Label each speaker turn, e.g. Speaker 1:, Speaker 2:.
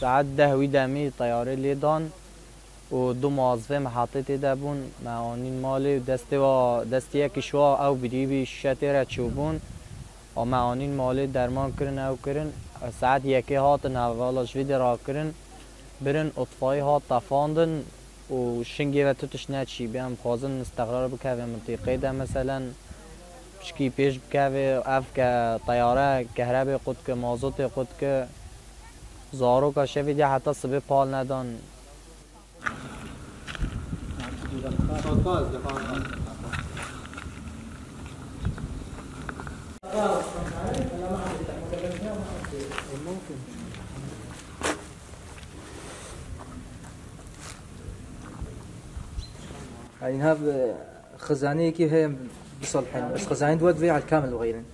Speaker 1: ساعت 10 وی دمی طیاره لیدان و دو موظفه محطه تیده بون معانین مالی دستی یکیشوا او بریبی شتی را چوبون و معانین مالی درمان کرن او کرن ساعت یکی هات نوالاش ویدی را کرن برن اطفایی هات تفاندن و شنگی و توتش نچی بیام خوازن استقرار بکوه منطقه ده مثلا بشکی پیش بکوه اف که طیاره کهربی قد که مازوت قد که زارو که شویدی حتی صبح پال ندان
Speaker 2: اینها خزانه که هی بصلحن بس خزانه دود في على الكامل وغيرهم